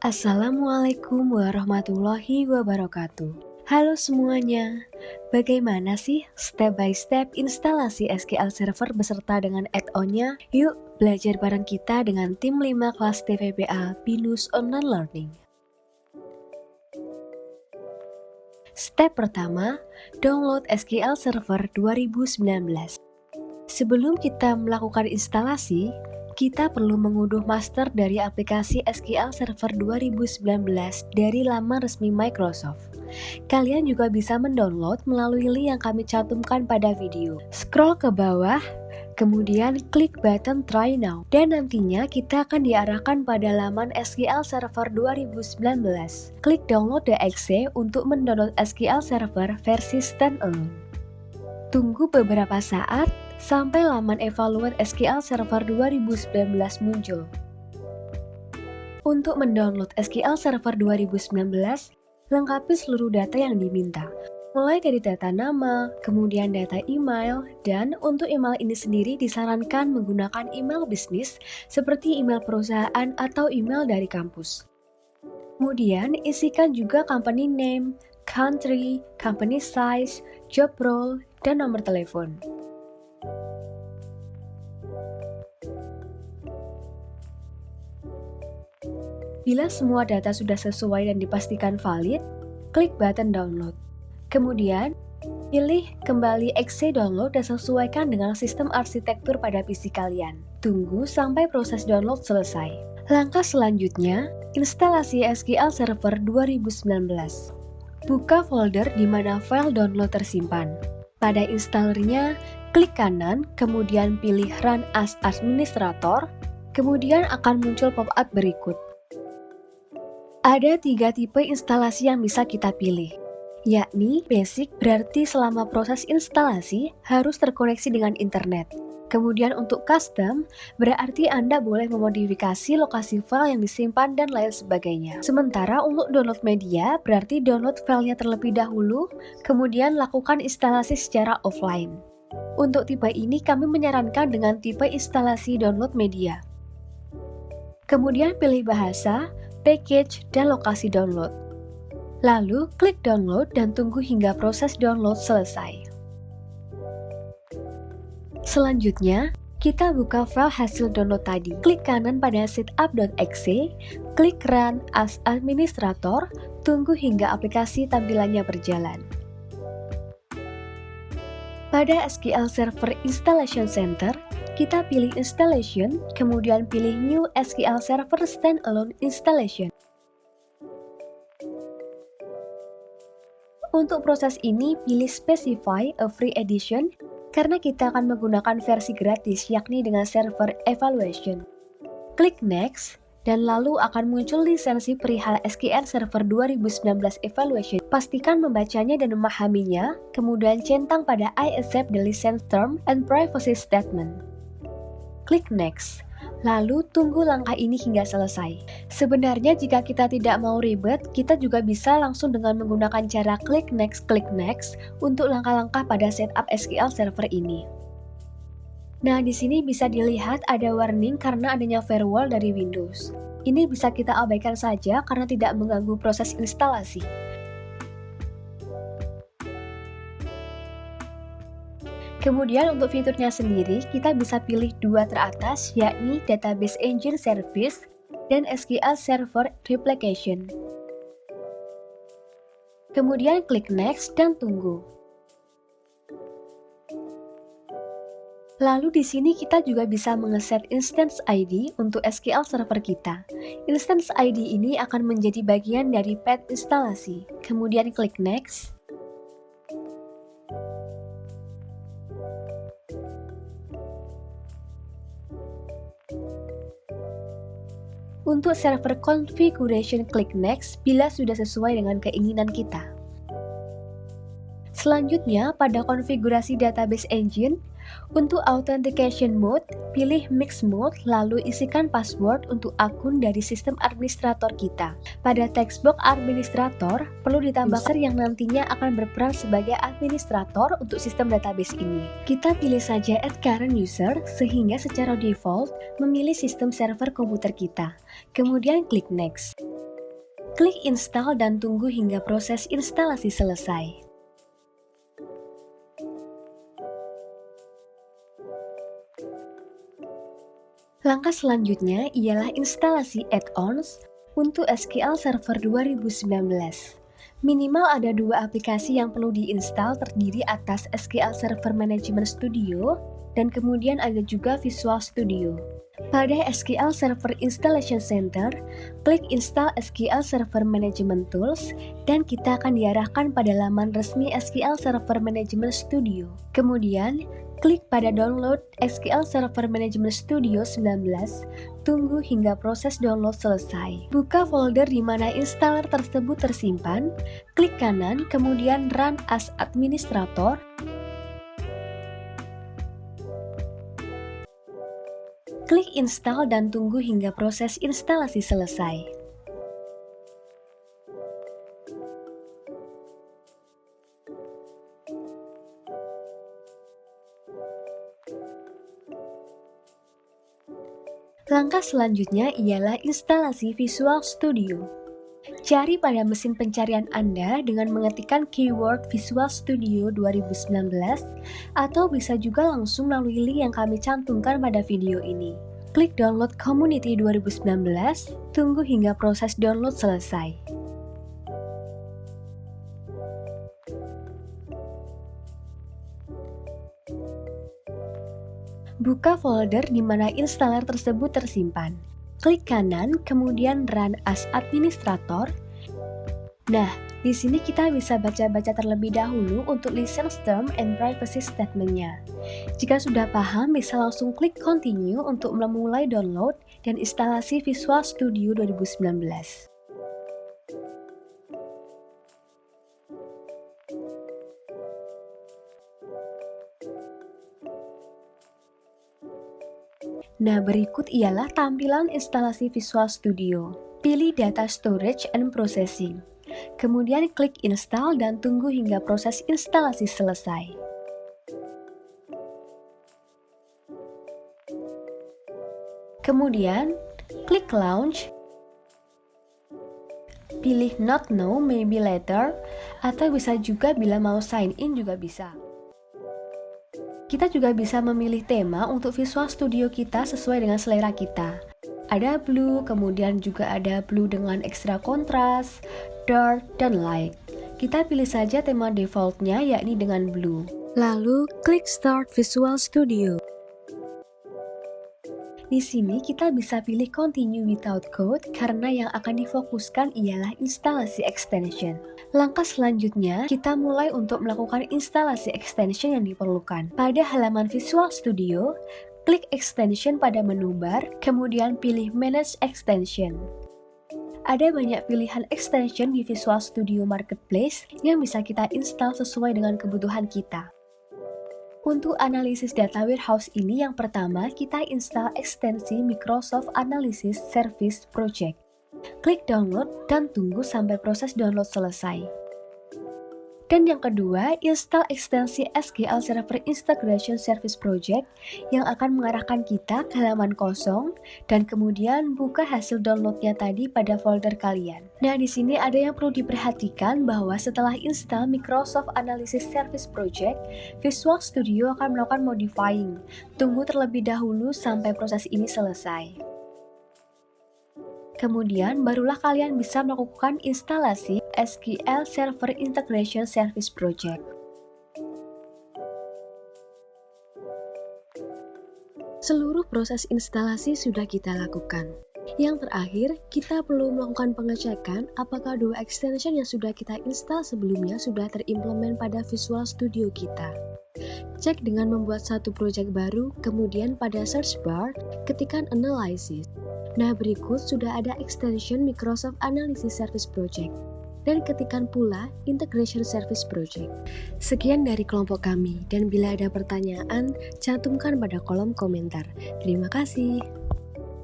Assalamualaikum warahmatullahi wabarakatuh. Halo semuanya, bagaimana sih step by step instalasi SQL Server beserta dengan add-on-nya? Yuk belajar bareng kita dengan tim 5 kelas TVPA Binus Online Learning. Step pertama, download SQL Server 2019. Sebelum kita melakukan instalasi, kita perlu mengunduh master dari aplikasi SQL Server 2019 dari laman resmi Microsoft. Kalian juga bisa mendownload melalui link yang kami cantumkan pada video. Scroll ke bawah, kemudian klik button Try Now, dan nantinya kita akan diarahkan pada laman SQL Server 2019. Klik download.exe untuk mendownload SQL Server versi standalone. Tunggu beberapa saat sampai laman Evaluate SQL Server 2019 muncul. Untuk mendownload SQL Server 2019, lengkapi seluruh data yang diminta, mulai dari data nama, kemudian data email, dan untuk email ini sendiri disarankan menggunakan email bisnis seperti email perusahaan atau email dari kampus. Kemudian isikan juga company name, country, company size, job role, dan nomor telepon. Bila semua data sudah sesuai dan dipastikan valid, klik button download. Kemudian, pilih kembali exe download dan sesuaikan dengan sistem arsitektur pada PC kalian. Tunggu sampai proses download selesai. Langkah selanjutnya, instalasi SQL Server 2019. Buka folder di mana file download tersimpan. Pada installernya, klik kanan, kemudian pilih Run as Administrator, kemudian akan muncul pop-up berikut. Ada 3 tipe instalasi yang bisa kita pilih, yakni basic berarti selama proses instalasi harus terkoneksi dengan internet. Kemudian untuk custom, berarti Anda boleh memodifikasi lokasi file yang disimpan dan lain sebagainya. Sementara untuk download media, berarti download filenya terlebih dahulu, kemudian lakukan instalasi secara offline. Untuk tipe ini kami menyarankan dengan tipe instalasi download media. Kemudian pilih bahasa, package, dan lokasi download. Lalu klik download dan tunggu hingga proses download selesai. Selanjutnya, kita buka file hasil download tadi. Klik kanan pada setup.exe, klik Run as Administrator, tunggu hingga aplikasi tampilannya berjalan. Pada SQL Server Installation Center, kita pilih Installation, kemudian pilih New SQL Server Standalone Installation. Untuk proses ini, pilih Specify a Free Edition, karena kita akan menggunakan versi gratis, yakni dengan server evaluation. Klik Next, dan lalu akan muncul lisensi perihal SQL Server 2019 Evaluation. Pastikan membacanya dan memahaminya, kemudian centang pada I accept the license term and privacy statement. Klik Next, lalu tunggu langkah ini hingga selesai. Sebenarnya jika kita tidak mau ribet, kita juga bisa langsung dengan menggunakan cara klik Next untuk langkah-langkah pada setup SQL Server ini. Nah, di sini bisa dilihat ada warning karena adanya firewall dari Windows. Ini bisa kita abaikan saja karena tidak mengganggu proses instalasi. Kemudian untuk fiturnya sendiri, kita bisa pilih 2 teratas, yakni Database Engine Service dan SQL Server Replication. Kemudian klik Next dan tunggu. Lalu di sini kita juga bisa mengeset Instance ID untuk SQL Server kita. Instance ID ini akan menjadi bagian dari path instalasi. Kemudian klik Next. Untuk server configuration, klik Next bila sudah sesuai dengan keinginan kita. Selanjutnya, pada konfigurasi database engine, untuk authentication mode, pilih mix mode lalu isikan password untuk akun dari sistem administrator kita. Pada textbox administrator, perlu ditambah user yang nantinya akan berperan sebagai administrator untuk sistem database ini. Kita pilih saja add current user sehingga secara default memilih sistem server komputer kita. Kemudian klik next. Klik install dan tunggu hingga proses instalasi selesai. Langkah selanjutnya ialah instalasi add-ons untuk SQL Server 2019. Minimal ada 2 aplikasi yang perlu diinstal terdiri atas SQL Server Management Studio dan kemudian ada juga Visual Studio. Pada SQL Server Installation Center, klik Install SQL Server Management Tools dan kita akan diarahkan pada laman resmi SQL Server Management Studio. Kemudian, klik pada download SQL Server Management Studio 19, tunggu hingga proses download selesai. Buka folder di mana installer tersebut tersimpan, klik kanan, kemudian Run as Administrator, klik install dan tunggu hingga proses instalasi selesai. Langkah selanjutnya ialah instalasi Visual Studio. Cari pada mesin pencarian Anda dengan mengetikkan keyword Visual Studio 2019 atau bisa juga langsung melalui link yang kami cantumkan pada video ini. Klik download Community 2019, tunggu hingga proses download selesai. Buka folder di mana installer tersebut tersimpan. Klik kanan, kemudian Run as Administrator. Nah, di sini kita bisa baca-baca terlebih dahulu untuk license term and privacy statement-nya. Jika sudah paham, bisa langsung klik Continue untuk memulai download dan instalasi Visual Studio 2019. Nah, berikut ialah tampilan instalasi Visual Studio. Pilih Data Storage and Processing. Kemudian klik Install dan tunggu hingga proses instalasi selesai. Kemudian, klik Launch. Pilih Not Now, Maybe Later, atau bisa juga bila mau sign in juga bisa. Kita juga bisa memilih tema untuk Visual Studio kita sesuai dengan selera kita. Ada blue, kemudian juga ada blue dengan ekstra kontras, dark, dan light. Kita pilih saja tema defaultnya yakni dengan blue. Lalu klik Start Visual Studio. Di sini kita bisa pilih Continue Without Code karena yang akan difokuskan ialah instalasi extension. Langkah selanjutnya, kita mulai untuk melakukan instalasi extension yang diperlukan. Pada halaman Visual Studio, klik Extension pada menu bar, kemudian pilih Manage Extension. Ada banyak pilihan extension di Visual Studio Marketplace yang bisa kita install sesuai dengan kebutuhan kita. Untuk analisis data warehouse ini, yang pertama kita install ekstensi Microsoft Analysis Service Project. Klik download dan tunggu sampai proses download selesai. Dan yang kedua, install ekstensi SQL Server Integration Service Project yang akan mengarahkan kita ke halaman kosong dan kemudian buka hasil downloadnya tadi pada folder kalian. Nah, di sini ada yang perlu diperhatikan bahwa setelah install Microsoft Analysis Service Project, Visual Studio akan melakukan modifying. Tunggu terlebih dahulu sampai proses ini selesai. Kemudian, barulah kalian bisa melakukan instalasi SQL Server Integration Service Project. Seluruh proses instalasi sudah kita lakukan. Yang terakhir, kita perlu melakukan pengecekan apakah dua extension yang sudah kita install sebelumnya sudah terimplement pada Visual Studio kita. Cek dengan membuat satu project baru, kemudian pada search bar, ketikkan Analysis. Nah, berikut sudah ada extension Microsoft Analysis Service Project. Dan ketikkan pula Integration Service Project. Sekian dari kelompok kami, dan bila ada pertanyaan, cantumkan pada kolom komentar. Terima kasih.